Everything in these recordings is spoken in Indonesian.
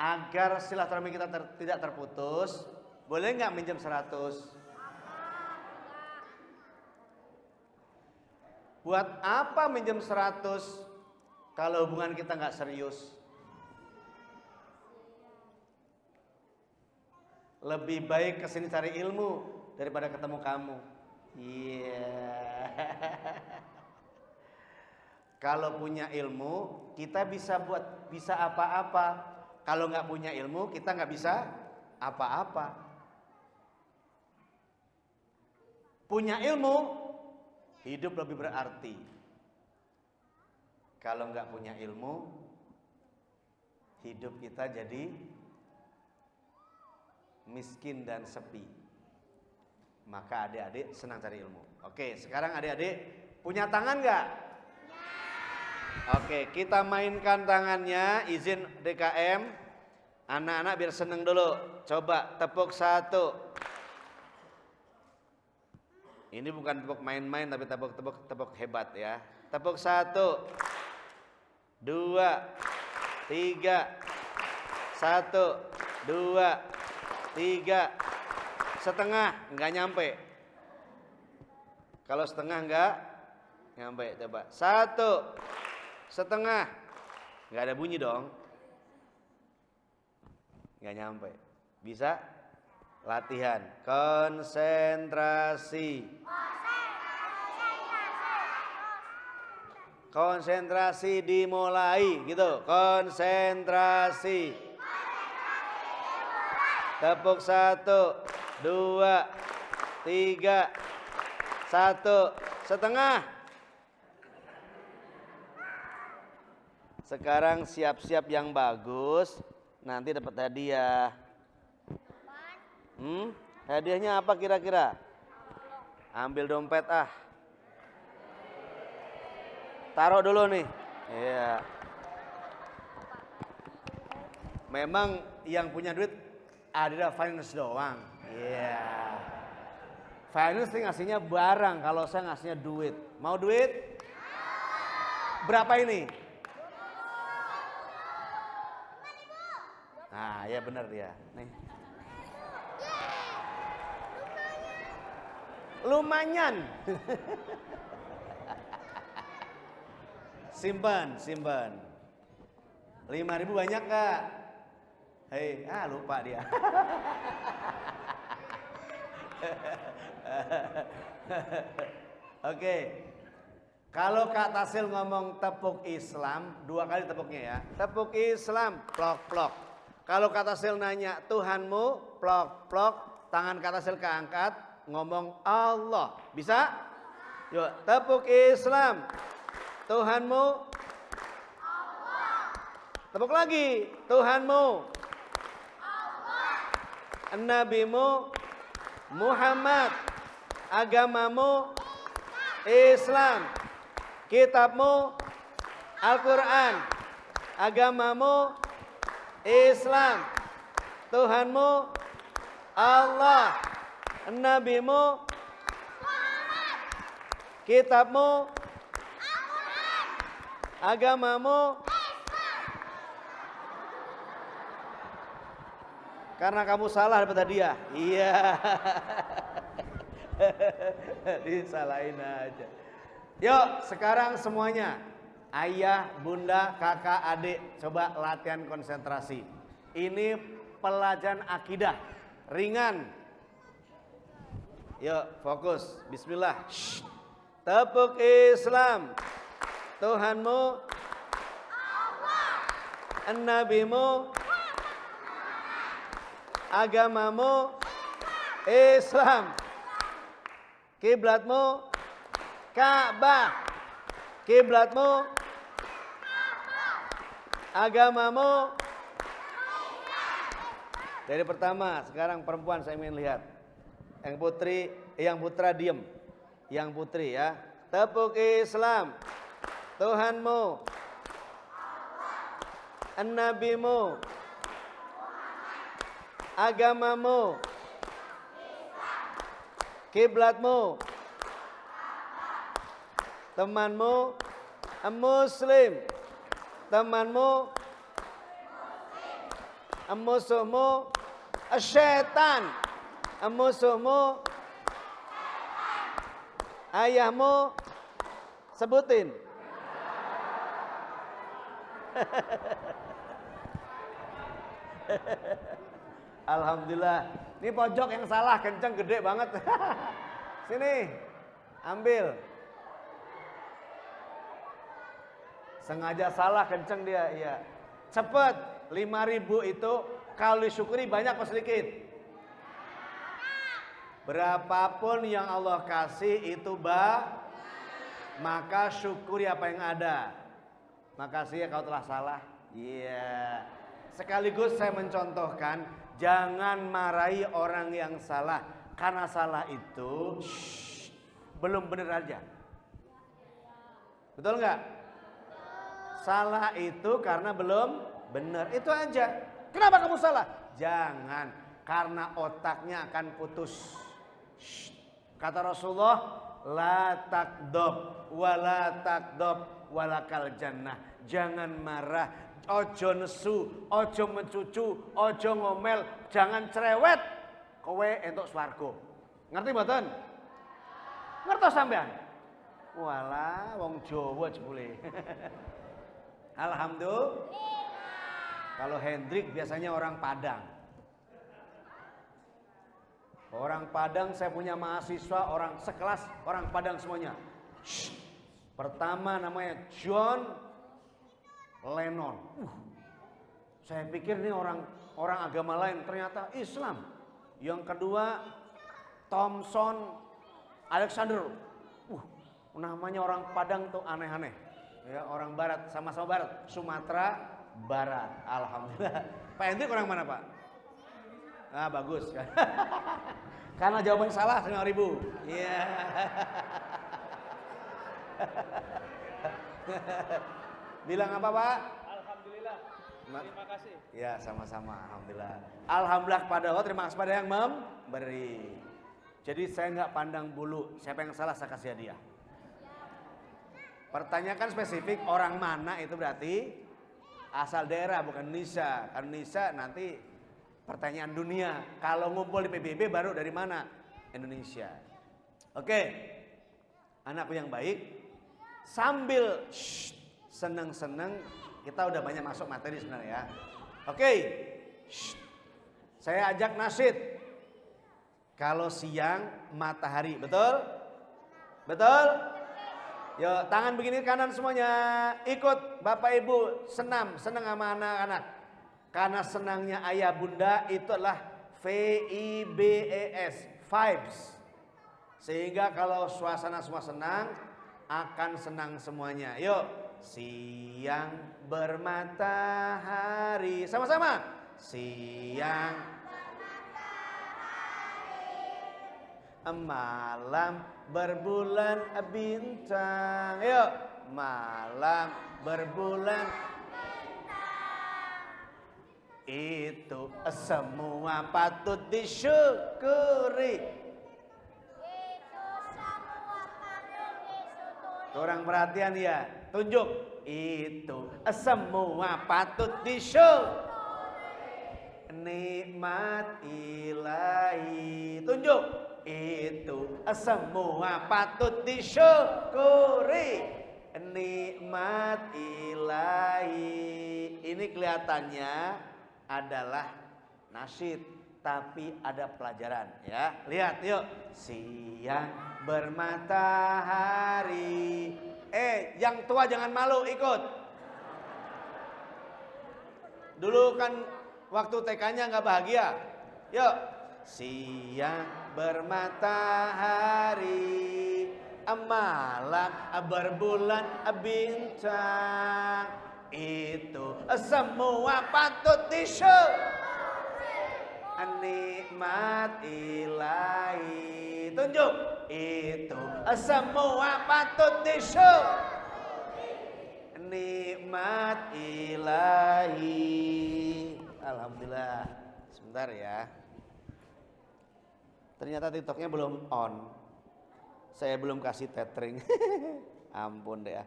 Agar silaturahmi kita tidak terputus, boleh nggak minjem 100? Buat apa minjem 100 kalau hubungan kita nggak serius? Lebih baik kesini cari ilmu daripada ketemu kamu. Iya. Kalau punya ilmu, kita bisa apa-apa. Kalau nggak punya ilmu, kita nggak bisa apa-apa. Punya ilmu, hidup lebih berarti. Kalau nggak punya ilmu, hidup kita jadi miskin dan sepi. Maka adik-adik senang cari ilmu. Oke, sekarang adik-adik punya tangan nggak? Oke, kita mainkan tangannya. Izin DKM. Anak-anak biar seneng dulu. Coba tepuk 1. Ini bukan tepuk main-main, tapi tepuk hebat ya. Tepuk 1, 2, 3. 1, 2, 3. Setengah nggak nyampe. Kalau setengah nggak nyampe, coba 1 setengah, nggak ada bunyi dong, nggak nyampe. Bisa latihan konsentrasi. Konsentrasi dimulai gitu. Konsentrasi. Tepuk 1, 2, 3. 1 setengah. Sekarang siap-siap yang bagus, nanti dapat hadiah. Hadiahnya apa kira-kira? Ambil dompet ah. Taruh dulu nih. Iya. Memang yang punya duit ada finance doang. Iya. Finance ngasihnya barang, kalau saya ngasihnya duit. Mau duit? Berapa ini? Nah, ya benar dia. Nih. Lumayan. Simpan. 5.000 banyak gak? Hei, lupa dia. Oke. Kalau Kak Tasil ngomong tepuk Islam, 2 kali tepuknya ya. Tepuk Islam, plok. Kalau Kak Tasil nanya Tuhanmu, plok. Tangan Kak Tasil keangkat, ngomong Allah. Bisa? Yuk, tepuk Islam. Tuhanmu Allah. Tepuk lagi. Tuhanmu Allah. Nabimu Muhammad. Agamamu Islam. Kitabmu Al-Quran. Agamamu Islam. Tuhanmu Allah. Nabimu Muhammad. Kitabmu Al-Quran. Agamamu Islam. Karena kamu salah dapat hadiah. Iya. Disalahin aja. Yuk sekarang semuanya, ayah, bunda, kakak, adik, coba latihan konsentrasi. Ini pelajaran akidah, ringan. Yuk fokus, bismillah. Tepuk Islam. Tuhanmu Allah. Nabimu agamamu Islam. Kiblatmu Ka'bah. Kiblatmu agamamu. Dari pertama, sekarang perempuan saya ingin lihat. Yang putra diem. Yang putri ya. Tepuk Islam. Tuhanmu Nabimu agamamu kiblatmu temanmu muslim temanmu Musuhmu setan. Musuhmu ayahmu. Sebutin. Alhamdulillah. Ini pojok yang salah kenceng gede banget. Sini. Ambil. Sengaja salah kenceng dia, iya. Cepet. 5.000 itu kalau disyukuri banyak atau sedikit? Berapapun yang Allah kasih itu maka syukuri apa yang ada. Makasih ya kalau telah salah. Iya. Sekaligus saya mencontohkan, jangan marahi orang yang salah. Karena salah itu belum benar aja. Betul nggak? Salah itu karena belum benar. Itu aja. Kenapa kamu salah? Jangan. Karena otaknya akan putus. Kata Rasulullah, la takdob wala takdob walakal jannah. Jangan marah, ojo nesu, ojo mencucu, ojo ngomel, jangan cerewet. Kowe entuk swarga. Ngerti mboten? Ngertos sampean? Walah wong Jawa jebule. Alhamdulillah. Kalau Hendrik biasanya orang Padang. Orang Padang, saya punya mahasiswa orang sekelas orang Padang semuanya. Pertama namanya John Lennon. Saya pikir ini orang agama lain, ternyata Islam. Yang kedua Thomson Alexander. Namanya orang Padang tuh aneh-aneh. Ya, orang barat, sama-sama barat, Sumatera Barat. Alhamdulillah. Pak Hendrik orang mana, Pak? Ah, bagus kan. Karena jawabannya salah 5.000. Iya. Bilang apa, Pak? Alhamdulillah. Terima kasih. Ya, sama-sama. Alhamdulillah. Alhamdulillah kepada Allah, terima kasih pada yang memberi. Jadi saya nggak pandang bulu, siapa yang salah saya kasih hadiah. Pertanyakan spesifik orang mana itu berarti asal daerah bukan Indonesia. Kan Indonesia nanti pertanyaan dunia. Kalau ngumpul di PBB baru dari mana? Indonesia. Oke. Anakku yang baik, sambil seneng-seneng, kita udah banyak masuk materi sebenarnya ya. Oke. Saya ajak nasyid. Kalau siang matahari, betul? Betul? Yuk, tangan begini kanan semuanya. Ikut Bapak Ibu senam sama anak-anak. Karena senangnya ayah bunda itu adalah VIBES, vibes. Sehingga kalau suasana semua senang, akan senang semuanya. Yuk, siang bermatahari. Sama-sama. Siang malam berbulan bintang. Yuk, malam berbulan bintang. Itu semua patut disyukuri. Itu semua patut disyukuri. Kurang perhatian ya. Tunjuk. Itu semua patut disyukuri. Nikmat ilahi. Tunjuk. Itu semua patut disyukuri. Nikmat ilahi. Ini kelihatannya adalah nasyid, tapi ada pelajaran ya. Lihat yuk. Siang bermatahari. Yang tua jangan malu, ikut. Dulu kan waktu TK-nya nggak bahagia. Yuk. Siang bermatahari, malam berbulan bintang. Itu semua patut disyukuri. Nikmat ilahi. Tunjuk. Itu semua patut disyukuri. Nikmat ilahi. Alhamdulillah. Sebentar ya. Ternyata TikToknya belum on. Saya belum kasih tethering. Ampun deh ya.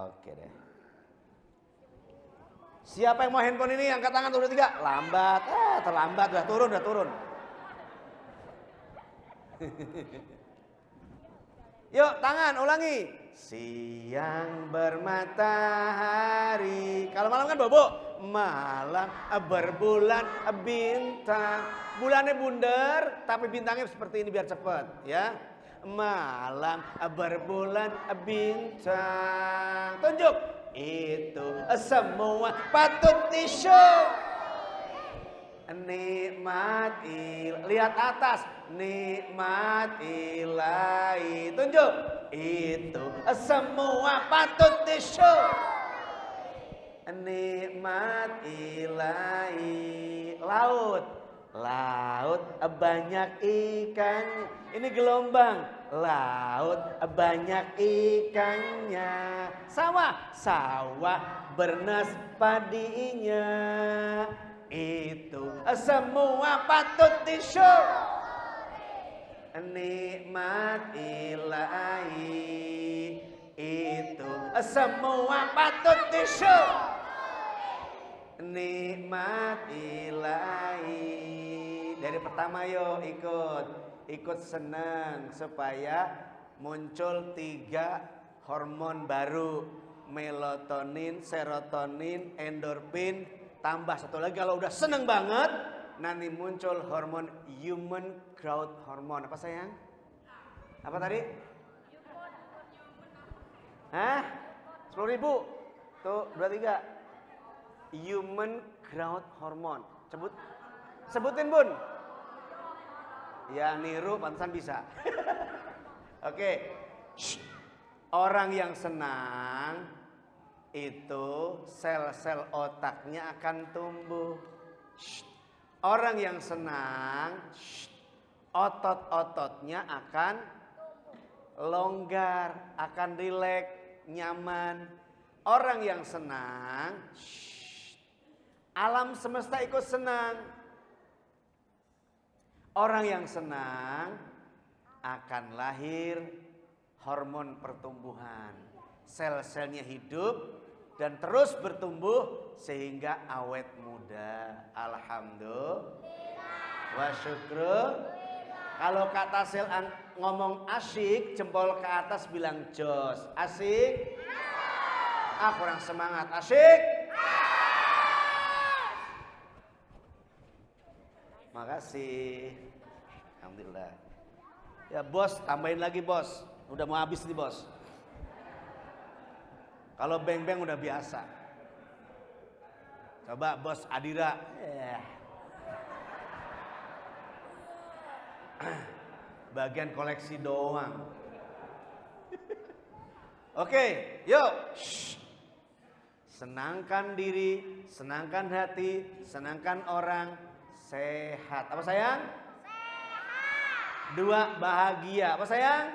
Oke deh. Siapa yang mau handphone ini? Angkat tangan tuh, 2, 3. Lambat. Terlambat. Udah turun. Yuk, tangan, ulangi. Siang bermatahari. Kalau malam kan bobo. Malam berbulan bintang. Bulannya bundar, tapi bintangnya seperti ini biar cepet, ya. Malam berbulan bintang. Tunjuk. Itu semua patut di-show. Nikmat lihat atas, nikmat ilahi. Tunjuk. Itu semua patut di-show. Nikmat ilahi. Laut banyak ikan. Ini gelombang. Laut banyak ikannya. Sawah bernas padinya. Itu semua patut di-show. Nikmat ilahi. Itu semua patut di-show. Nikmat ilahi. Dari pertama yuk ikut senang supaya muncul 3 hormon baru. Melatonin, serotonin, endorfin. Tambah satu lagi kalau udah seneng banget, nanti muncul hormon human growth hormone. Apa sayang? Apa tadi? Hah? 10.000? Tuh, 2, 3. Human growth hormone. Sebutin bun. Ya niru pantesan bisa. Oke. Orang yang senang itu sel-sel otaknya akan tumbuh. Orang yang senang, otot-ototnya akan longgar, akan rileks, nyaman. Orang yang senang, alam semesta ikut senang. Orang yang senang akan lahir hormon pertumbuhan. Sel-selnya hidup dan terus bertumbuh sehingga awet muda. Alhamdulillah. Wa syukru. Kalau kata sel ngomong asyik, jempol ke atas bilang jos. Asik? Kurang semangat. Asyik? Makasih. Alhamdulillah. Ya bos, tambahin lagi bos. Udah mau habis nih bos. Kalau beng-beng udah biasa. Coba bos Adira. Bagian koleksi doang. Oke, yuk. Senangkan diri, senangkan hati, senangkan orang. Sehat. Apa sayang? Sehat. 2, bahagia. Apa sayang?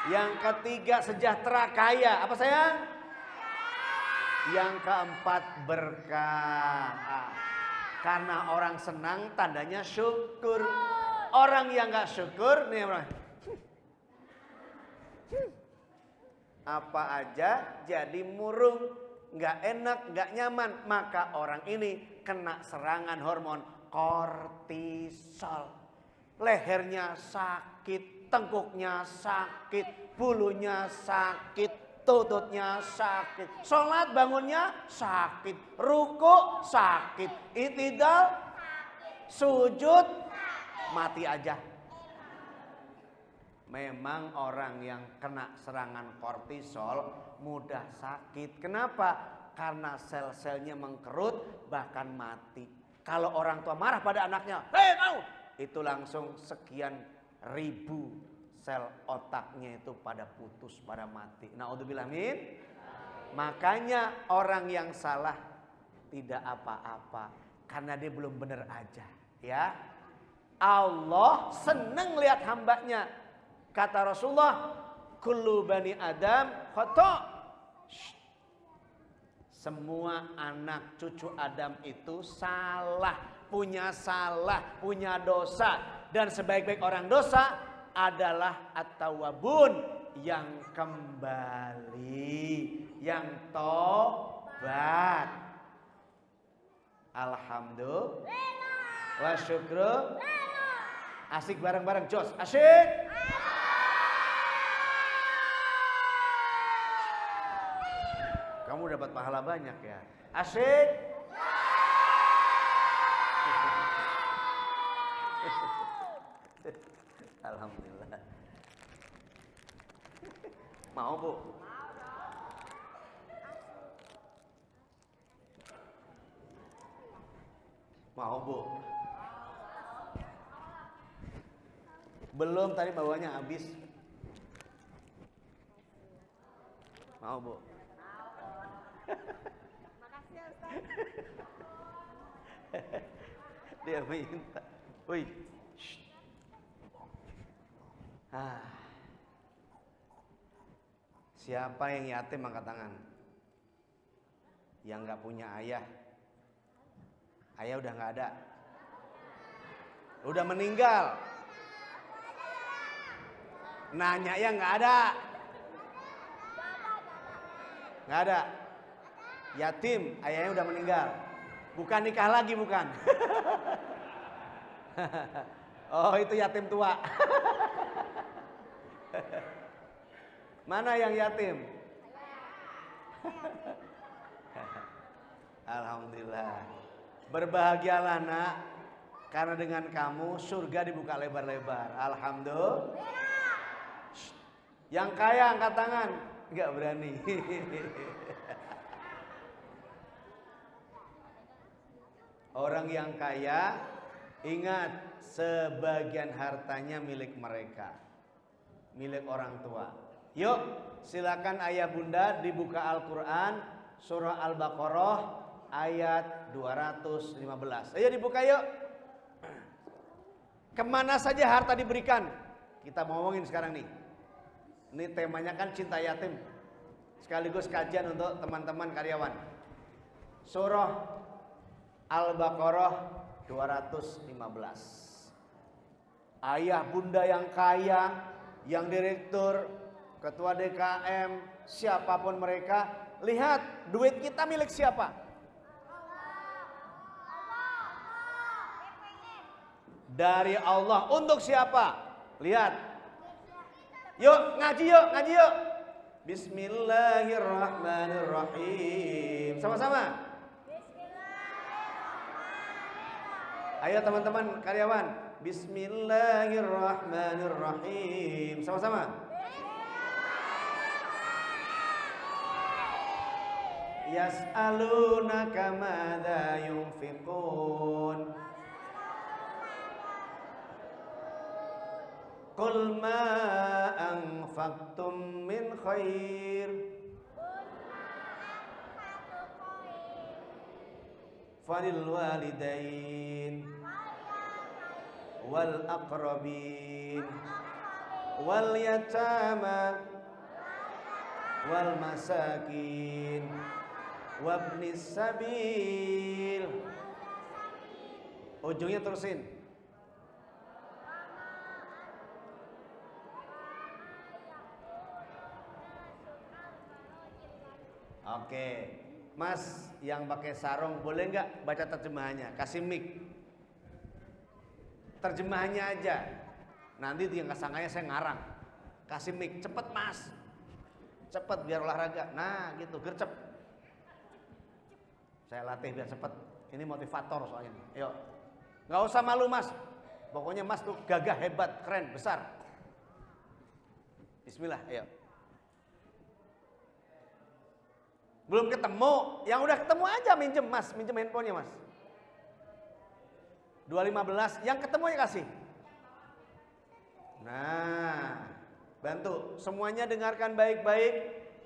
Yang ketiga, sejahtera, kaya. Apa sayang? Yang keempat, berkah. Karena orang senang tandanya syukur. Orang yang gak syukur nih orang. Apa aja jadi murung, gak enak, gak nyaman. Maka orang ini kena serangan hormon kortisol. Lehernya sakit, tengkuknya sakit, bulunya sakit, tututnya sakit. Sholat bangunnya sakit, ruku sakit, i'tidal sujud mati aja. Memang orang yang kena serangan kortisol mudah sakit. Kenapa? Karena sel-selnya mengkerut bahkan mati. Kalau orang tua marah pada anaknya, hei kau! Itu langsung sekian ribu sel otaknya itu pada putus, pada mati. Naudzubillah min. Makanya orang yang salah tidak apa-apa karena dia belum benar aja, ya. Allah senang lihat hambanya. Kata Rasulullah, kullu bani Adam khata'. Semua anak cucu Adam itu salah, punya dosa. Dan sebaik-baik orang dosa adalah at-tawwabun, yang kembali, yang tobat. Alhamdulillah. Wa syukru. Asik bareng-bareng, jos. Asik. Kamu dapat pahala banyak ya. Asik. Alhamdulillah. Mau Bu? Mau Bu? Belum, tadi bawanya habis. Mau Bu? Makasih ya Ustaz. Dia minta. Wih. Siapa yang yatim angkat tangan? Yang nggak punya ayah. Ayah udah nggak ada. Udah meninggal. Nanya ya nggak ada. Nggak ada. Yatim, ayahnya udah meninggal. Bukan nikah lagi, bukan. Oh, itu yatim tua. Mana yang yatim? Alhamdulillah. Berbahagialah nak, karena dengan kamu surga dibuka lebar-lebar. Alhamdulillah. Yang kaya angkat tangan. Enggak berani. Orang yang kaya, ingat sebagian hartanya milik mereka, milik orang tua. Yuk, silakan ayah bunda dibuka Al-Quran, surah Al-Baqarah ayat 215. Ayo dibuka yuk. Kemana saja harta diberikan? Kita mau ngomongin sekarang nih. Ini temanya kan cinta yatim, sekaligus kajian untuk teman-teman karyawan. Surah Al-Baqarah 215. Ayah bunda yang kaya, yang direktur, ketua DKM, siapapun mereka, lihat duit kita milik siapa? Dari Allah. Untuk siapa? Lihat. Yuk ngaji yuk, ngaji yuk. Bismillahirrahmanirrahim. Sama-sama. Ayo teman-teman karyawan. Bismillahirrahmanirrahim. Sama-sama. Yas'alunaka madza yunfiqun. Qul ma anfaqtum min khair falil walidain wal aqrabin wal yatama wal masakin wabnis sabil. Ujungnya terusin. Oke, Mas yang pakai sarung boleh nggak baca terjemahannya? Kasih mic. Terjemahannya aja. Nanti dia nggak sangkanya saya ngarang. Kasih mic, cepet Mas. Cepet biar olahraga. Nah gitu, gercep. Saya latih biar cepet. Ini motivator soalnya. Yuk, nggak usah malu Mas. Pokoknya Mas tuh gagah, hebat, keren, besar. Bismillah, ayo. Belum ketemu, yang udah ketemu aja minjem Mas, minjem handphonenya Mas. 215, yang ketemu ya kasih. Nah, bantu. Semuanya dengarkan baik-baik.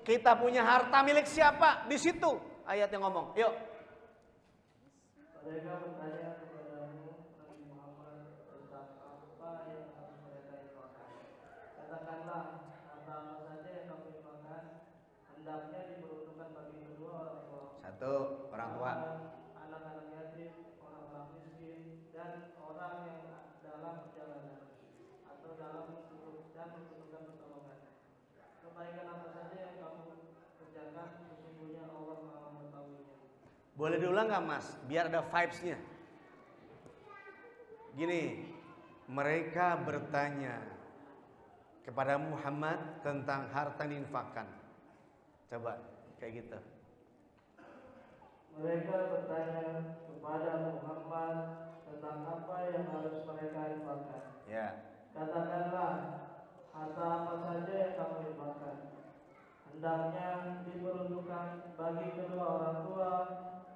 Kita punya harta milik siapa? Di situ ayat yang ngomong. Yuk. Mereka bertanya kepadamu, Nabi Muhammad, tentang apa yang harus mereka infakkan. Katakanlah, harta apa saja yang kamu infakkan, hendaknya diperuntukkan bagi kedua orang tua. Satu, orang tua. Anak-anak yatim, orang-orang miskin, dan orang yang dalam perjalanan atau dalam dan membutuhkan pertolongan. Kebaikan apa saja yang kamu kerjakan, sesungguhnya Allah Maha mengetahuinya. Boleh diulang nggak Mas? Biar ada vibes-nya. Gini, mereka bertanya kepada Muhammad tentang harta yang diinfakkan. Coba kayak gitu. Mereka bertanya kepada Muhammad tentang apa yang harus mereka infakkan. Ya. Katakanlah, harta apa saja yang kamu infakkan, hendaknya diperuntukkan bagi kedua orang tua,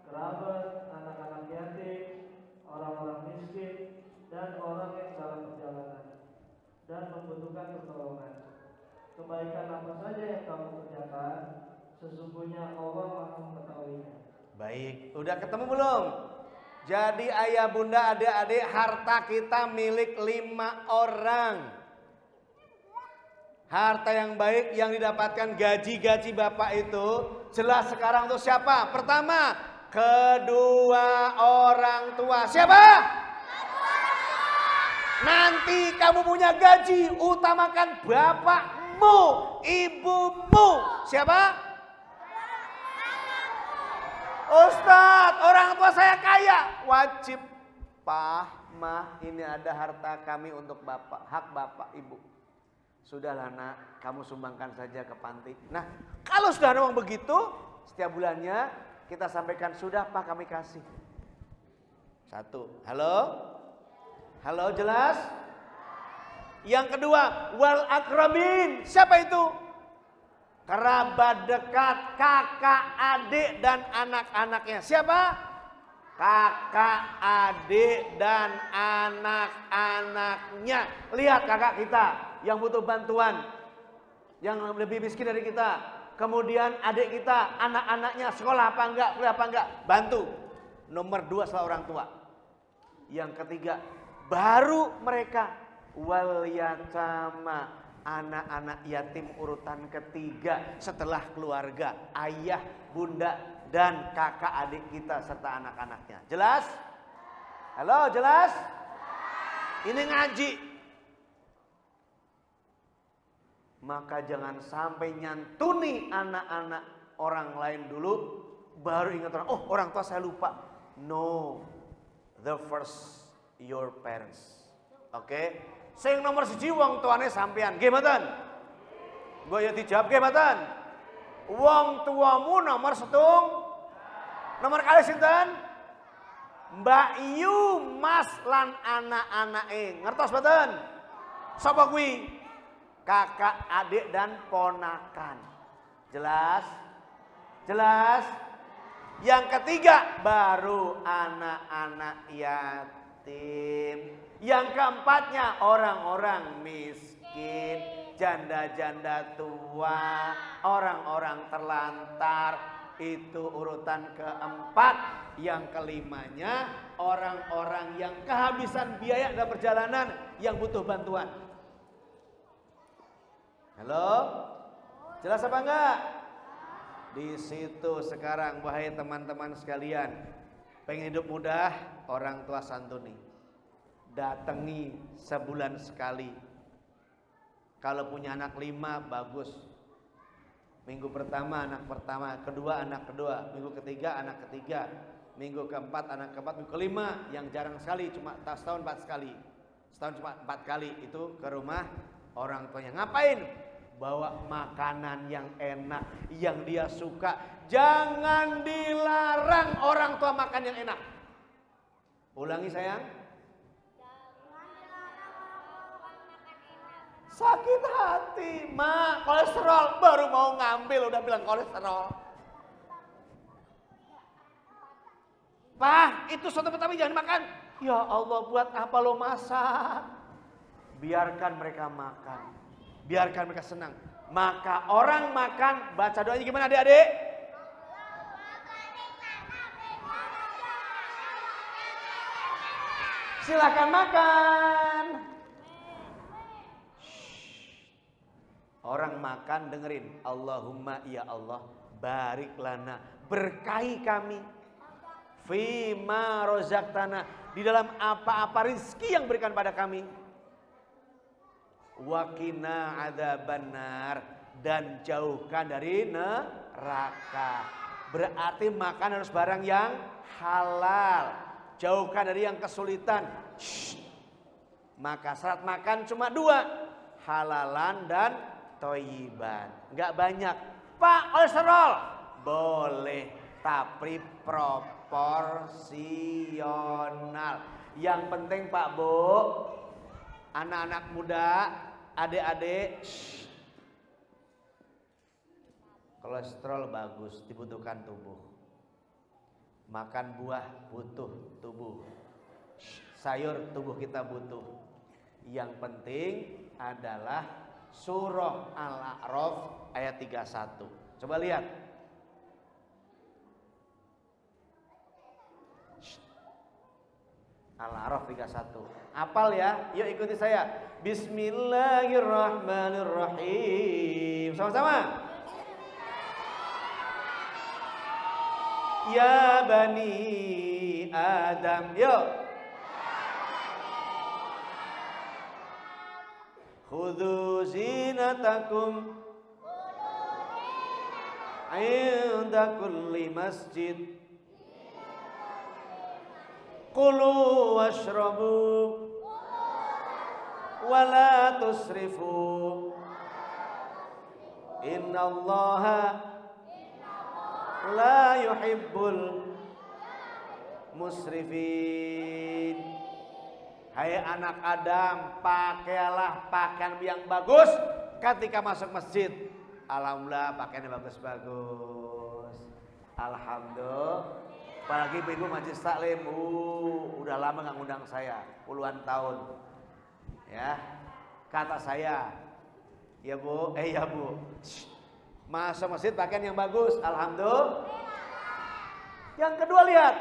kerabat, anak-anak yatim, orang-orang miskin, dan orang yang dalam perjalanan dan membutuhkan pertolongan. Kebaikan apa saja yang kamu kerjakan, sesungguhnya Allah Maha mengetahuinya. Baik, udah ketemu belum? Jadi ayah bunda adik-adik, harta kita milik 5 orang. Harta yang baik yang didapatkan gaji-gaji bapak itu jelas sekarang untuk siapa? Pertama, kedua orang tua. Siapa? Nanti kamu punya gaji, utamakan bapakmu, ibumu. Siapa? Ustadz, orang tua saya kaya. Wajib, Pak, Mah, ini ada harta kami untuk bapak, hak bapak, ibu. Sudahlah nak, kamu sumbangkan saja ke panti. Nah, kalau sudah memang begitu, setiap bulannya kita sampaikan, sudah Pak kami kasih. 1, halo? Halo, jelas? Yang kedua, wal akrabin. Siapa itu? Kerabat dekat, kakak, adik, dan anak-anaknya. Siapa? Kakak, adik, dan anak-anaknya. Lihat kakak kita yang butuh bantuan, yang lebih miskin dari kita. Kemudian adik kita, anak-anaknya sekolah apa enggak, kuliah apa enggak, bantu. Nomor 2 setelah orang tua. Yang ketiga, baru mereka wal yatama. Anak-anak yatim urutan ketiga setelah keluarga, ayah, bunda, dan kakak adik kita serta anak-anaknya. Jelas? Halo, jelas? Ini ngaji. Maka jangan sampai nyantuni anak-anak orang lain dulu, baru ingat orang, oh orang tua saya lupa. No, the first your parents. Oke? Sing nomor 1 wong tuane sampean. Nggih mboten? Mbok ya dijawab nggih mboten? Wong tuamu nomor 1. Nomor kali sinten? Mbak Yu, Mas lan anak-anake. Ngertos mboten? Sapa kuwi? Kakak, adik dan ponakan. Jelas? Jelas? Yang ketiga baru anak-anak yatim. Yang keempatnya orang-orang miskin, janda-janda tua, orang-orang terlantar. Itu urutan keempat. Yang kelimanya orang-orang yang kehabisan biaya dalam perjalanan yang butuh bantuan. Halo? Jelas apa enggak? Di situ sekarang wahai teman-teman sekalian, pengen hidup mudah, orang tua santuni. Datangi sebulan sekali. Kalau punya anak 5 bagus. Minggu pertama anak pertama, kedua anak kedua, minggu ketiga anak ketiga, minggu keempat anak keempat, minggu kelima yang jarang sekali cuma setahun 4 sekali. Setahun cuma 4 kali itu ke rumah orang tuanya. Ngapain? Bawa makanan yang enak, yang dia suka. Jangan dilarang orang tua makan yang enak. Ulangi sayang. Sakit hati, Mak, kolesterol, baru mau ngambil udah bilang kolesterol. Pak, itu soto Betawi jangan makan. Ya Allah, buat apa lo masak? Biarkan mereka makan. Biarkan mereka senang. Maka orang makan, baca doanya gimana adik-adik? Silakan makan. Orang makan dengerin, Allahumma ya Allah barik lana, berkahi kami fima rozaqtana, di dalam apa-apa rizki yang berikan pada kami, waqina adzabannar, dan jauhkan dari neraka. Berarti makan harus barang yang halal. Jauhkan dari yang kesulitan. Maka syarat makan cuma 2. Halalan dan toyiban. Enggak banyak. Pak, kolesterol. Boleh, tapi proporsional. Yang penting Pak Bu, anak-anak muda, adik-adik, kolesterol bagus, dibutuhkan tubuh. Makan buah butuh tubuh. Sayur tubuh kita butuh. Yang penting adalah surah Al-A'raf ayat 31. Coba lihat. Al-A'raf 31. Hafal ya? Yuk ikuti saya. Bismillahirrahmanirrahim. Sama-sama. Ya Bani Adam. Yuk. Khudhu zinatakum inda kulli masjid. Kulu washrabu wala tusrifu. Innallaha la yuhibbul musrifin. Hai anak Adam, pakailah pakaian yang bagus ketika masuk masjid. Alhamdulillah pakaiannya bagus-bagus. Alhamdulillah. Apalagi ibu majelis taklim, udah lama nggak ngundang saya, puluhan tahun. Ya, kata saya, ya Bu, ya Bu, masuk masjid pakaian yang bagus, alhamdulillah. Yang kedua lihat,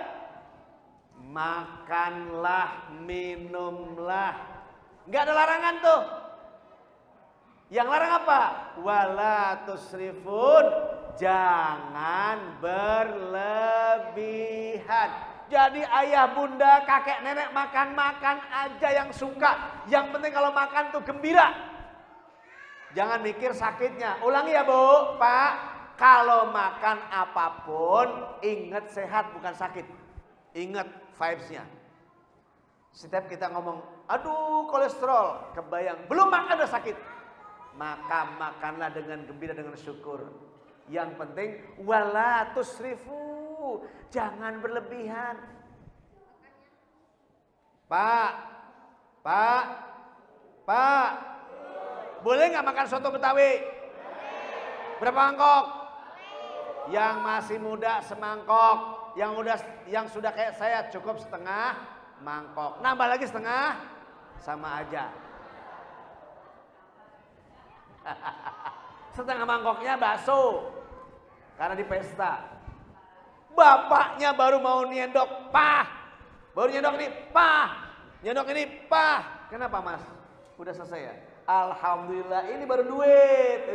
makanlah, minumlah, nggak ada larangan tuh. Yang larang apa? Wala tusrifun, jangan berlebihan. Jadi ayah, bunda, kakek, nenek makan-makan aja yang suka. Yang penting kalau makan tuh gembira. Jangan mikir sakitnya. Ulangi ya Bu, Pak. Kalau makan apapun, ingat sehat bukan sakit. Ingat vibes-nya. Setiap kita ngomong, aduh kolesterol, kebayang. Belum makan udah sakit. Maka makanlah dengan gembira, dengan syukur. Yang penting wala tusrifu, jangan berlebihan. Pak, boleh nggak makan soto Betawi? Berapa mangkok? Yang masih muda semangkok, yang sudah kayak saya cukup setengah mangkok. Nambah lagi setengah, sama aja. Setengah mangkoknya bakso karena di pesta. Bapaknya baru mau nyendok, Pah. Baru nyendok ini, Pah. Nyendok ini, Pah. Kenapa Mas? Udah selesai ya? Alhamdulillah, ini baru duit.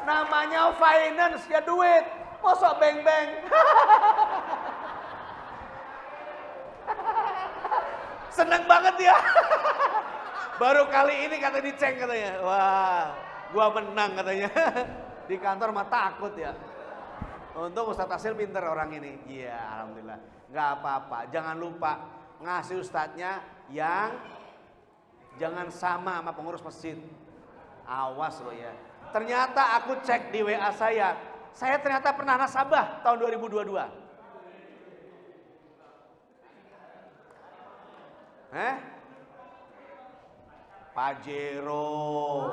Namanya finance ya duit. Mosok beng-beng. Seneng banget ya. Baru kali ini kata diceng katanya. Wah, gua menang katanya. Di kantor mah takut ya. Untung Ustadz Hasil pinter orang ini. Iya, alhamdulillah. Nggak apa-apa. Jangan lupa ngasih ustadznya yang jangan sama pengurus masjid. Awas lo ya. Ternyata aku cek di WA saya ternyata pernah nasabah tahun 2022. Pajero.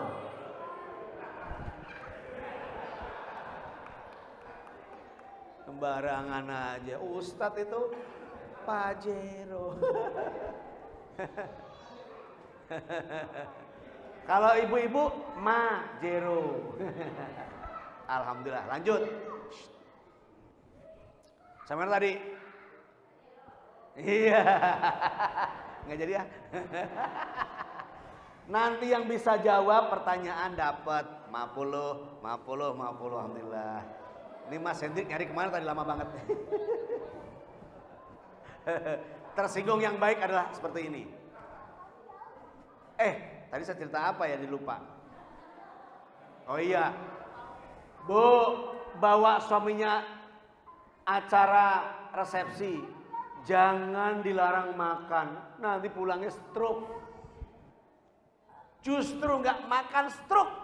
Sembarangan aja. Ustadz itu Pajero. Kalau ibu-ibu Majero. Alhamdulillah. Lanjut. Sampai tadi. Iya. Nggak jadi ya. Nanti yang bisa jawab pertanyaan dapat 50, alhamdulillah. Ini Mas Hendrik nyari kemana tadi lama banget. Tersinggung yang baik adalah seperti ini. Tadi saya cerita apa ya dilupa. Oh iya, Bu, bawa suaminya acara resepsi, jangan dilarang makan, nanti pulangnya stroke. Justru nggak makan stroke.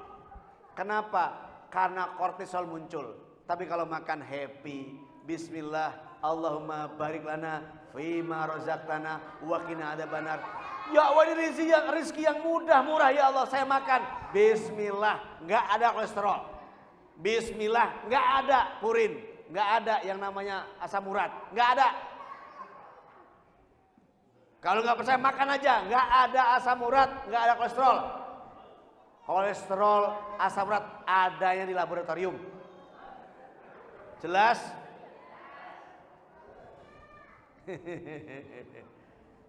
Kenapa? Karena kortisol muncul. Tapi kalau makan happy, bismillah, Allahumma barik lana fima razaqtana wa qina adzabannar. Ya Allah, ini rezeki yang mudah, murah ya Allah, saya makan. Bismillah, nggak ada kolesterol. Bismillah, nggak ada purin, nggak ada yang namanya asam urat, nggak ada. Kalau nggak percaya makan aja, nggak ada asam urat, nggak ada kolesterol. Kolesterol, asam urat adanya di laboratorium. Jelas?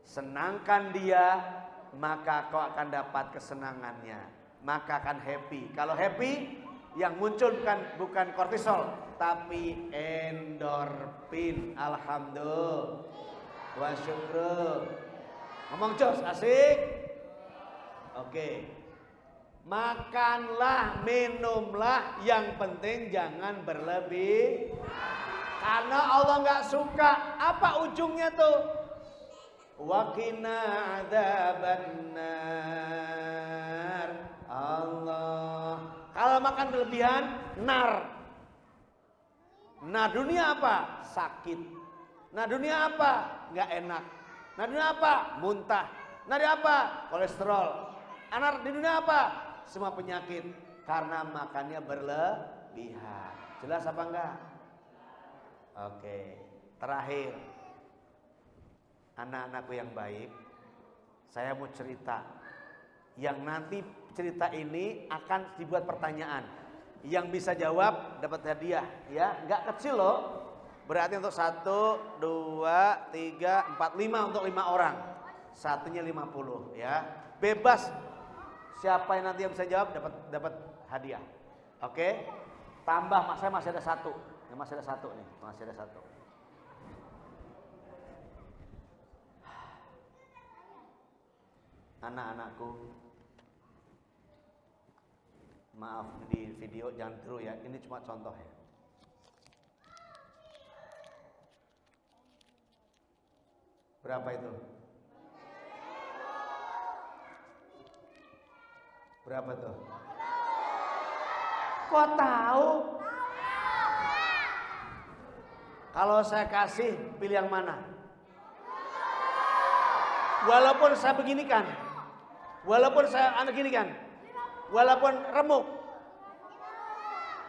Senangkan dia, maka kau akan dapat kesenangannya, maka akan happy. Kalau happy, yang muncul bukan kortisol, tapi endorfin. Alhamdulillah. Wa syukru. Ngomong jos, asik. Oke. Makanlah, minumlah, yang penting jangan berlebih. Karena Allah nggak suka. Apa ujungnya tuh? Wa qina adzabannar. Allah. Kalau makan berlebihan, nar. Nah dunia apa? Sakit. Nah dunia apa? Nggak enak. Nah dunia apa? Muntah. Nah dunia apa? Kolesterol. Anar di dunia apa? Semua penyakit. Karena makannya berlebihan. Jelas apa enggak? Oke. Terakhir. Anak-anakku yang baik. Saya mau cerita. Yang nanti cerita ini akan dibuat pertanyaan. Yang bisa jawab dapat hadiah. Ya, nggak kecil loh. Berarti untuk 1, 2, 3, 4, 5 untuk 5 orang. Satunya 50 ya. Bebas. Siapa yang nanti yang bisa jawab dapat hadiah. Oke? Tambah, saya masih ada 1. Masih ada 1 nih, masih ada 1. Anak-anakku, maaf di video jangan tiru ya. Ini cuma contoh ya. Berapa itu? Berapa tuh? Kok tahu? Kalau saya kasih, pilih yang mana? Walaupun saya beginikan, walaupun saya beginikan, walaupun remuk,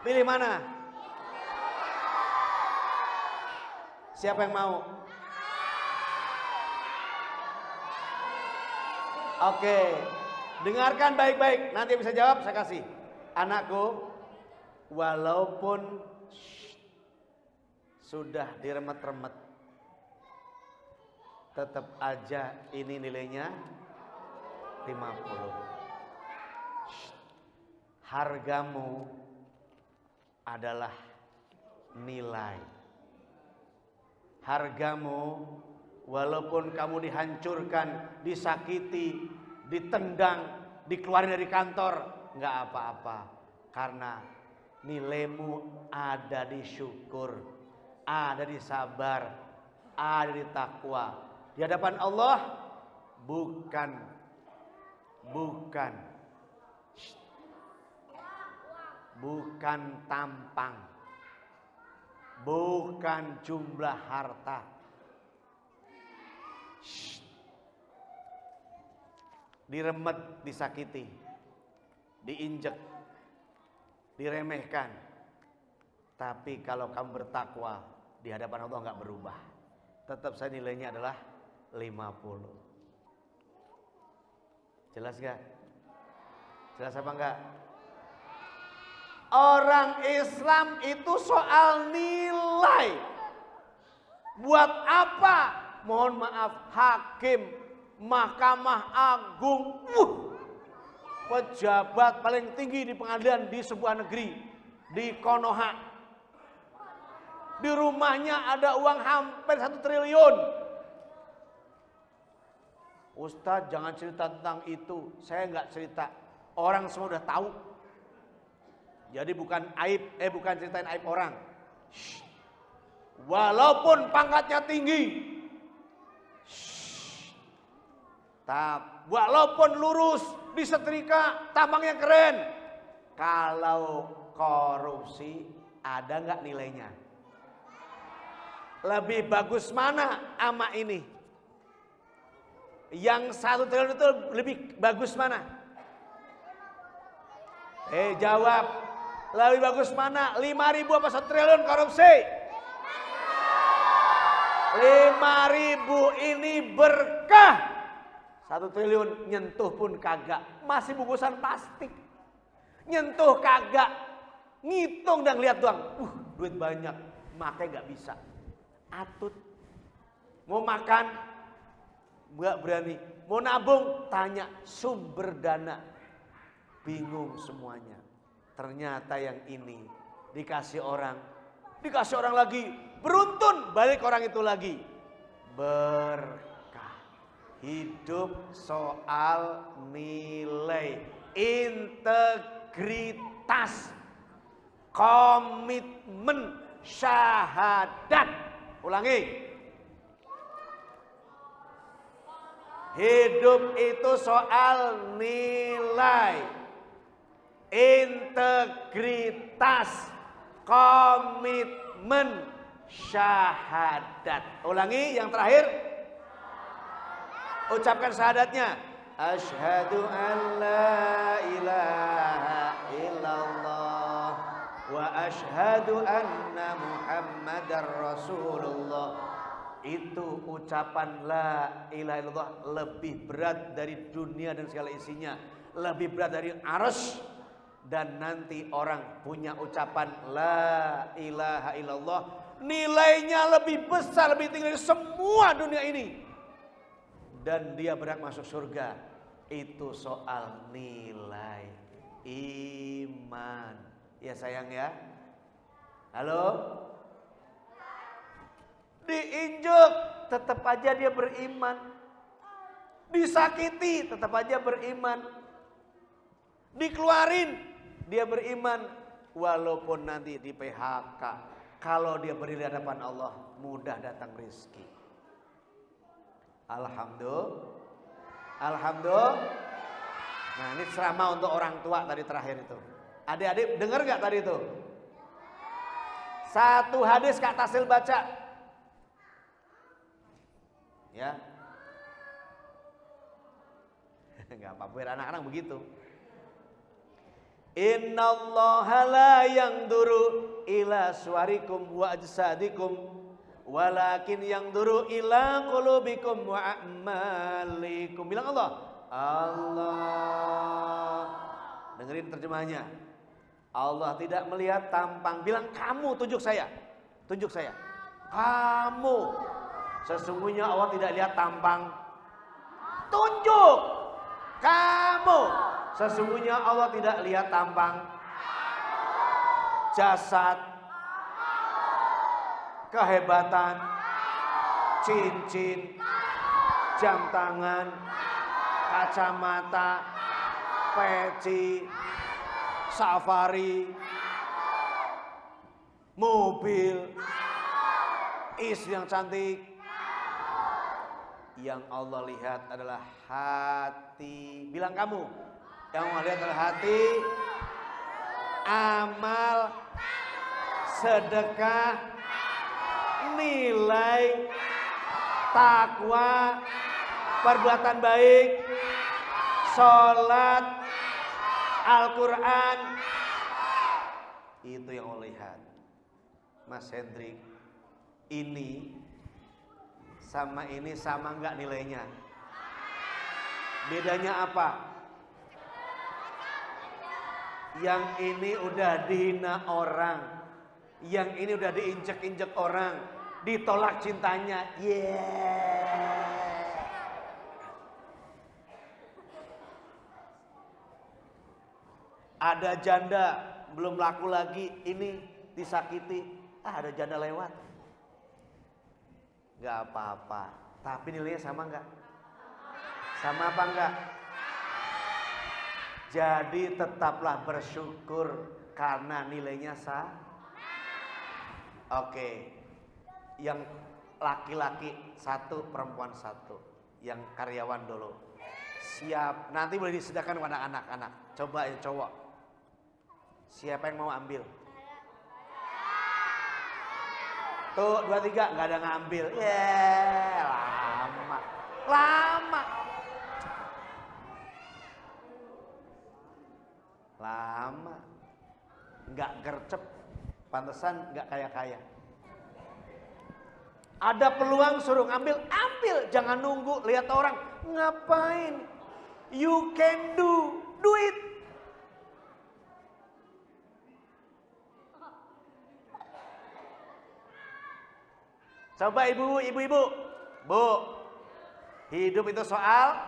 pilih mana? Siapa yang mau? Oke, dengarkan baik-baik. Nanti bisa jawab, saya kasih. Anakku, walaupun sudah diremet-remet, tetap aja ini nilainya 50. Hargamu adalah nilai. Hargamu walaupun kamu dihancurkan, disakiti, ditendang, dikeluarin dari kantor, nggak apa-apa. Karena nilaimu ada di syukur, ada di sabar, ada di takwa. Di hadapan Allah bukan tampang, bukan jumlah harta. Diremet, disakiti, diinjek, diremehkan. Tapi kalau kamu bertakwa, di hadapan Allah nggak berubah. Tetap saya nilainya adalah 50. Jelas gak? Jelas apa enggak? Orang Islam itu soal nilai. Buat apa? Mohon maaf, hakim, Mahkamah Agung, pejabat paling tinggi di pengadilan di sebuah negeri, di Konoha. Di rumahnya ada uang hampir 1 triliun. Ustadz jangan cerita tentang itu, saya nggak cerita. Orang semua udah tahu. Jadi bukan bukan ceritain aib orang. Shh. Walaupun pangkatnya tinggi. Shh. Walaupun lurus, disetrika, tampangnya keren. Kalau korupsi ada nggak nilainya? Lebih bagus mana ama ini? Yang 1 triliun itu lebih bagus mana? Jawab. Lebih bagus mana? 5.000 apa 1 triliun korupsi? 5.000 ini berkah. 1 triliun nyentuh pun kagak. Masih bungkusan plastik. Nyentuh kagak. Ngitung dan lihat doang. Duit banyak. Makanya gak bisa. Atut. Mau makan? Gak berani. Mau nabung? Tanya sumber dana. Bingung semuanya. Ternyata yang ini dikasih orang lagi. Beruntun balik orang itu lagi. Berkah. Hidup soal nilai. Integritas. Komitmen. Syahadat. Ulangi. Hidup itu soal nilai, integritas, komitmen, syahadat. Ulangi yang terakhir. Ucapkan syahadatnya. Asyhadu an la ilaha illallah wa asyhadu anna Muhammadar Rasulullah. Itu ucapan la ilaha illallah lebih berat dari dunia dan segala isinya. Lebih berat dari arsy. Dan nanti orang punya ucapan la ilaha illallah, nilainya lebih besar, lebih tinggi dari semua dunia ini. Dan dia berhak masuk surga. Itu soal nilai iman. Ya sayang ya. Halo? Diinjek tetap aja dia beriman. Disakiti tetap aja beriman. Dikeluarin dia beriman. Walaupun nanti di PHK, kalau dia berdiri di hadapan Allah, mudah datang rezeki. Alhamdulillah. Nah ini ceramah untuk orang tua tadi terakhir itu. Adik-adik dengar gak tadi itu? Satu hadis Kak Tasil baca. Ya. Enggak apa-apa biar anak-anak begitu. Innallaha la yanzuru ila suwarikum wa ajsadikum walakin yanzuru ila qulubikum wa a'malikum. Bilang Allah. Allah. Dengerin terjemahnya. Allah tidak melihat tampang. Bilang kamu, tunjuk saya. Tunjuk saya. Kamu. Sesungguhnya Allah tidak lihat tampang. Tunjuk. Kamu. Sesungguhnya Allah tidak lihat tampang. Jasad. Kehebatan. Cincin. Jam tangan. Kacamata. Peci. Safari. Mobil. Istri yang cantik. Yang Allah lihat adalah hati. Bilang kamu. Yang Allah lihat adalah hati. Amal. Sedekah. Nilai. Takwa. Perbuatan baik. Sholat. Al-Quran. Itu yang Allah lihat. Mas Hendrik, ini sama enggak nilainya? Bedanya apa? Yang ini udah dihina orang, yang ini udah diinjek-injek orang, ditolak cintanya. Yeah. Ada janda belum laku lagi, ini disakiti. Ada janda lewat. Gak apa-apa. Tapi nilainya sama gak? Sama apa enggak? Jadi tetaplah bersyukur Karena nilainya Oke. Yang laki-laki 1, perempuan 1. Yang karyawan dulu. Siap. Nanti boleh disediakan kepada anak-anak. Coba yang cowok. Siapa yang mau ambil? Tuh 2, 3 nggak ada ngambil. Lama. Nggak gercep. Pantesan nggak kaya-kaya. Ada peluang suruh ngambil, ambil. Jangan nunggu lihat orang. Ngapain? You can do it. Coba ibu-ibu. Bu, hidup itu soal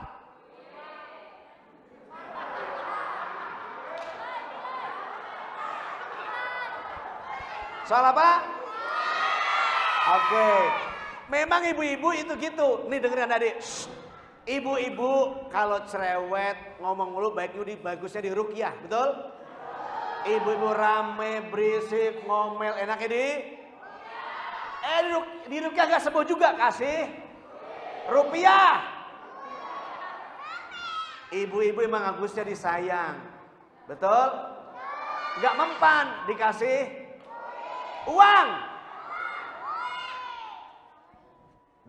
apa? Oke. Memang ibu-ibu itu gitu. Nih dengerin adik. Ibu-ibu kalau cerewet ngomong mulu bagusnya di ruqyah, betul? Ibu-ibu rame, berisik, ngomel, enaknya di ruqyah gak sembuh juga, kasih rupiah. Ibu-ibu emang bagusnya disayang, betul? Gak mempan, dikasih uang.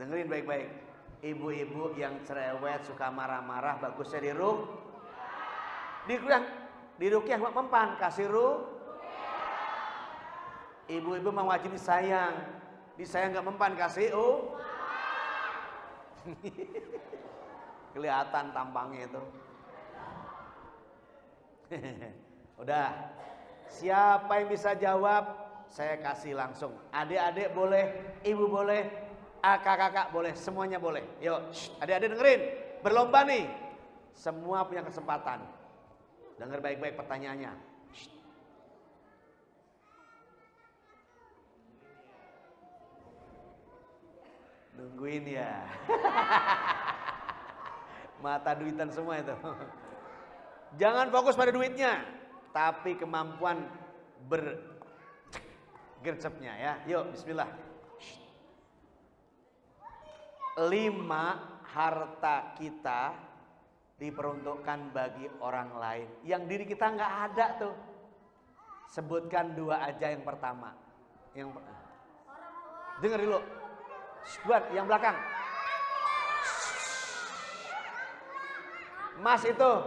Dengerin baik-baik. Ibu-ibu yang cerewet, suka marah-marah, bagusnya di ruqyah mempan, kasih Ibu-ibu memang wajib disayang. Disayang gak mempan, kasih Kelihatan tampangnya itu. Udah. Siapa yang bisa jawab, saya kasih langsung. Adik-adik boleh, ibu boleh, kakak-kakak boleh, semuanya boleh. Yuk, adik-adik dengerin. Berlomba nih. Semua punya kesempatan. Dengar baik-baik pertanyaannya. Nungguin ya. Mata duitan semua itu. Jangan fokus pada duitnya, tapi kemampuan bergercepnya ya. Yuk, bismillah. 5 harta kita diperuntukkan bagi orang lain. Yang diri kita nggak ada tuh. Sebutkan 2 aja yang pertama. Dengar dulu. Buat yang belakang. Mas itu.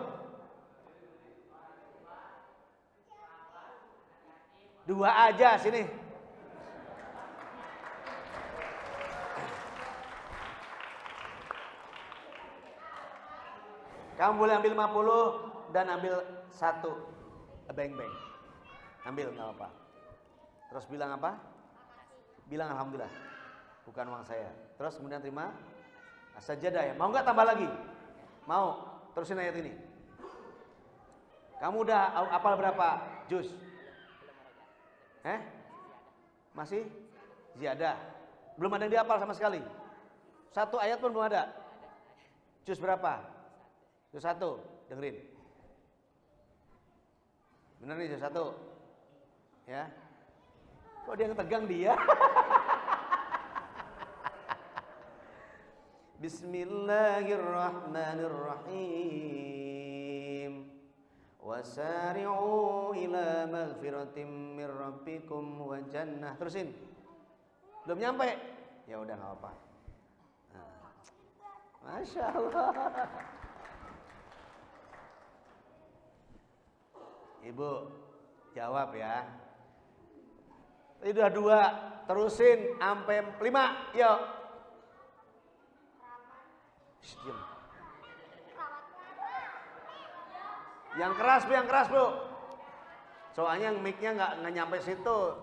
Dua aja sini. Kamu boleh ambil 50 dan ambil 1. Beng-beng. Ambil nggak apa-apa. Terus bilang apa? Bilang alhamdulillah. Bukan uang saya. Terus kemudian terima sajadah ya. Mau nggak tambah lagi? Mau. Terusin ayat ini. Kamu udah hafal berapa juz? Masih? Ziyadah. Belum ada yang dihafal sama sekali. 1 ayat pun belum ada. Juz berapa? Juz 1. Dengerin. Bener nih juz 1. Ya. Kok dia tegang dia? Bismillahirrahmanirrahim. Wasari'u ila maghfiratin min rabbikum wa jannah. Terusin. Belum nyampe? Ya udah enggak apa-apa. Nah. Masya Allah. Ibu jawab ya. Ini udah 2. Terusin sampai 5. Yuk. Diam. Yang keras bro. Soalnya mic-nya nggak nyampe situ.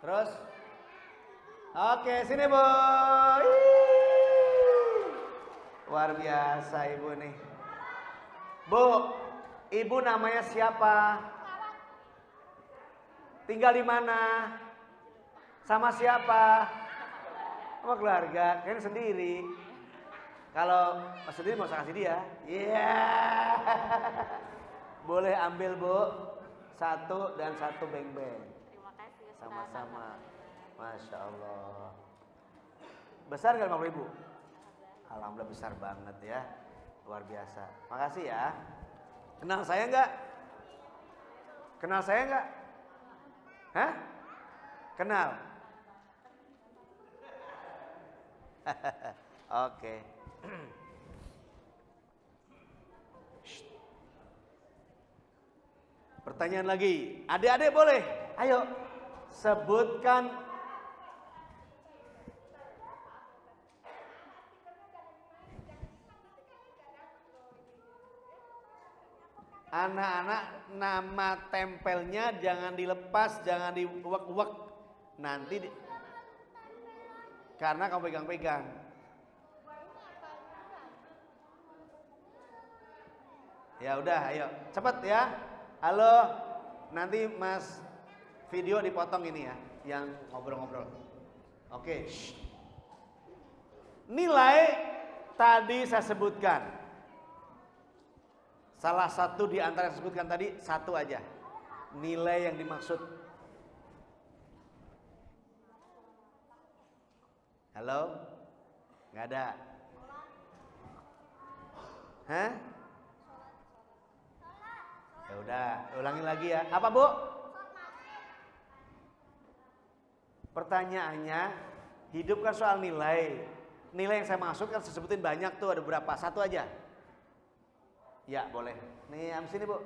Terus, oke sini bu. Luar biasa ibu nih. Bu, ibu namanya siapa? Tinggal di mana? Sama siapa? Sama keluarga, kan sendiri. Kalau sendiri mau usah kasih dia. Iya. Boleh ambil Bu. Satu dan satu beng-beng. Terima kasih Ustaz. Sama-sama. Masya Allah. Besar nggak 50.000? Alhamdulillah besar banget ya. Luar biasa. Makasih ya. Kenal saya nggak? Kenal saya nggak? Hah? Kenal? Oke. Pertanyaan lagi. Adik-adik boleh? Ayo. Sebutkan anak-anak, nama tempelnya jangan dilepas, jangan diuwek-uwek. Nanti karena kamu pegang-pegang. Ya udah, ayo cepet ya. Halo, nanti Mas video dipotong ini ya, yang ngobrol-ngobrol. Oke. Nilai tadi saya sebutkan. Salah satu di antara yang disebutkan tadi, satu aja. Nilai yang dimaksud. Halo? Nggak ada? Hah? Ya udah, ulangi lagi ya. Apa Bu? Pertanyaannya, hidupkan soal nilai. Nilai yang saya maksud kan saya sebutin banyak tuh, ada berapa? Satu aja. Ya boleh. Nih habis ini Bu,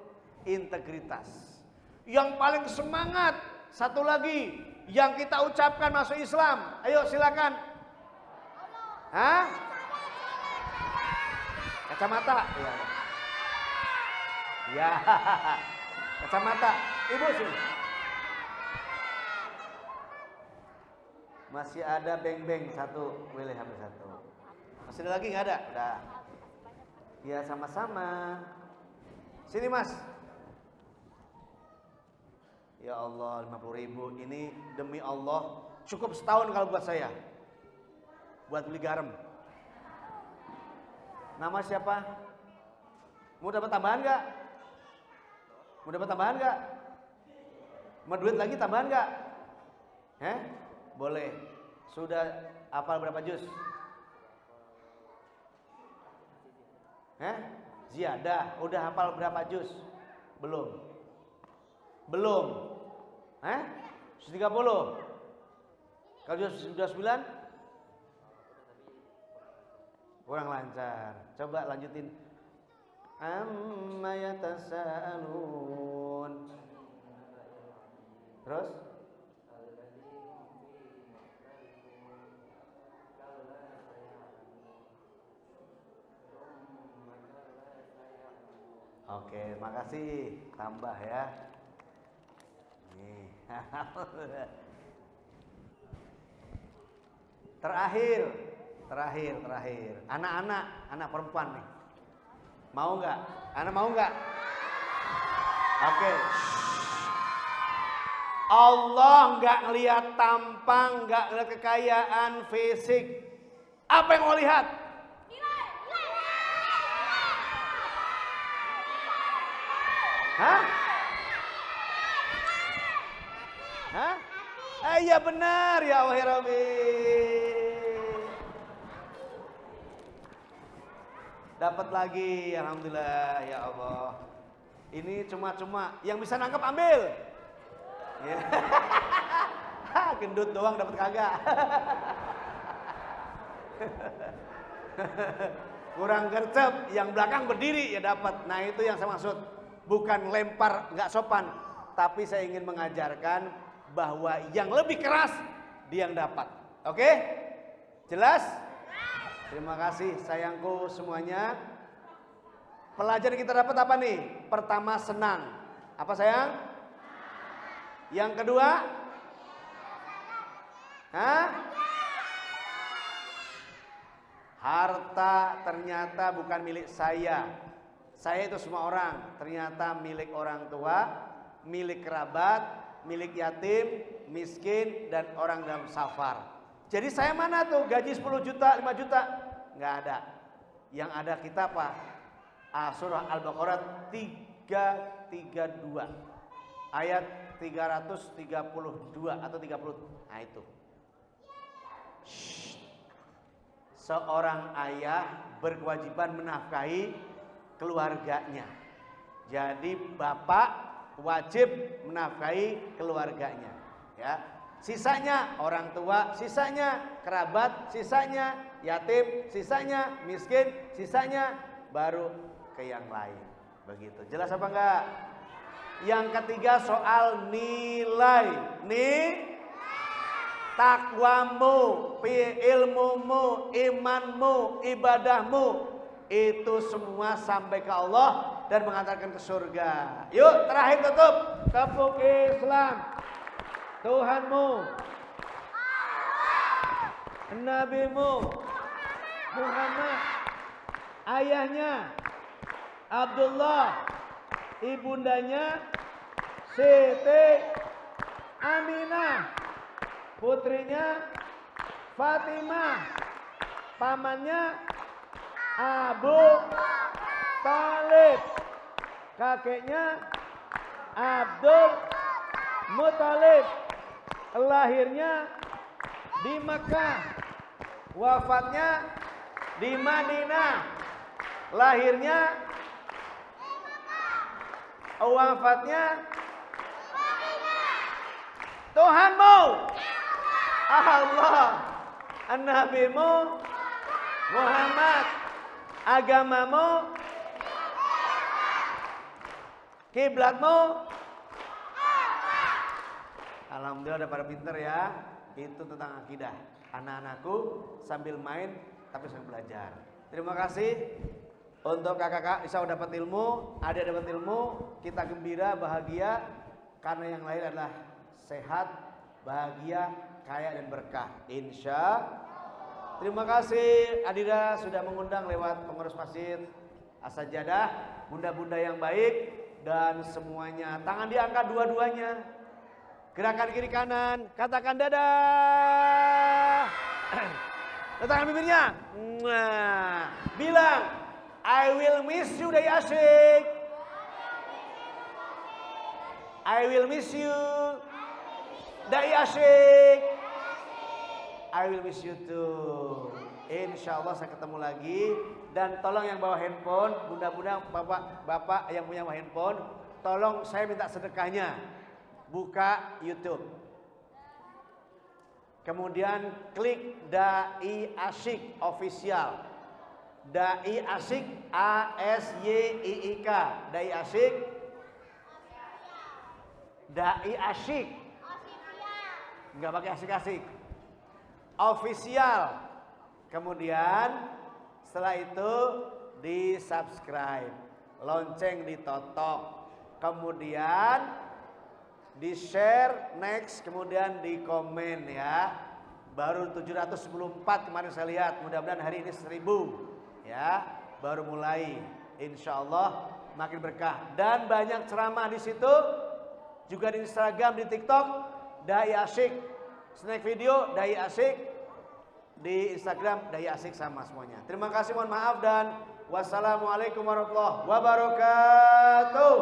integritas. Yang paling semangat, satu lagi yang kita ucapkan masuk Islam. Ayo silakan. Hah? Kacamata. Iya. Ya. Kacamata. Ibu sini. Masih ada beng-beng satu, boleh habis satu. Masih ada lagi nggak ada? Udah. Ya sama-sama. Sini Mas. Ya Allah 50.000 ini demi Allah cukup setahun kalau buat saya. Buat beli garam. Nama siapa? Mau dapat tambahan nggak? Mau dapat tambahan nggak? Mau duit lagi tambahan nggak? Boleh. Sudah hafal berapa juz? Ziyadah. Udah hafal berapa juz? Belum. Belum. 130. Kalau sudah 9? Kurang lancar. Coba lanjutin. Amma yatasaalun. Terus? Oke, makasih. Tambah ya. Nih. Terakhir. Anak-anak, anak perempuan nih. Mau nggak? Anak mau nggak? Oke. Allah nggak ngelihat tampang, nggak ngelihat kekayaan fisik. Apa yang mau lihat? Hah? Iya benar ya Allah Rabbi. Dapat lagi, alhamdulillah ya Allah. Ini cuma-cuma, yang bisa nangkep ambil. Ya. Gendut doang dapat kagak. Kurang gercep, yang belakang berdiri ya dapat. Nah itu yang saya maksud. Bukan lempar nggak sopan, tapi saya ingin mengajarkan bahwa yang lebih keras dia yang dapat. Oke? Jelas? Terima kasih sayangku semuanya. Pelajaran kita dapat apa nih? Pertama senang. Apa sayang? Yang kedua? Harta ternyata bukan milik saya. Saya itu semua orang, ternyata milik orang tua, milik kerabat, milik yatim, miskin, dan orang dalam safar. Jadi saya mana tuh gaji 10 juta, 5 juta? Nggak ada. Yang ada kita apa? Surah Al-Baqarah 3 332. Ayat 332 atau 30. Nah itu. Seorang ayah berkewajiban menafkahi keluarganya. Jadi bapak wajib menafkahi keluarganya, ya. Sisanya orang tua, sisanya kerabat, sisanya yatim, sisanya miskin, sisanya baru ke yang lain. Begitu. Jelas apa enggak? Yang ketiga soal nilai. Takwamu, ilmumu, imanmu, ibadahmu, itu semua sampai ke Allah dan mengantarkan ke surga. Yuk terakhir tutup. Tepuk Islam. Tuhanmu, Nabimu Muhammad, ayahnya Abdullah, ibundanya Siti Aminah, putrinya Fatimah, pamannya Abu Talib, kakeknya Abdul Muthalib, lahirnya di Mekah, wafatnya di Madinah, lahirnya wafatnya Tuhanmu Allah, Nabimu Muhammad, agamamu, kiblatmu. Alhamdulillah udah pada pinter ya. Itu tentang akidah. Anak-anakku sambil main tapi sambil belajar. Terima kasih untuk kakak-kakak bisa dapat ilmu, adik dapat ilmu, kita gembira, bahagia karena yang lain adalah sehat, bahagia, kaya dan berkah. Insya. Terima kasih Adida sudah mengundang lewat pengurus masjid As-Sajadah, bunda-bunda yang baik dan semuanya. Tangan diangkat dua-duanya. Gerakan kiri kanan, katakan dadah. Letakkan bibirnya. Nah, bilang I will miss you Dai Asyik. I will miss you Dai Asyik. I will miss you too. Insya Allah saya ketemu lagi. Dan tolong yang bawa handphone, bunda-bunda, bapak-bapak yang punya handphone, tolong saya minta sedekahnya. Buka YouTube. Kemudian klik Dai Asyik Official. Dai Asyik ASYIIK. Dai Asyik. Dai Asyik. Enggak pakai asik-asik. Official. Kemudian setelah itu di-subscribe, lonceng ditotok. Kemudian di-share, next, kemudian di-komen ya. Baru 794 kemarin saya lihat, mudah-mudahan hari ini 1000 ya. Baru mulai, insya Allah makin berkah. Dan banyak ceramah di situ, juga di Instagram, di TikTok, Dai Asyik. Snack video, Dai Asyik. Di Instagram, Dai Asyik sama semuanya. Terima kasih, mohon maaf dan wassalamualaikum warahmatullahi wabarakatuh.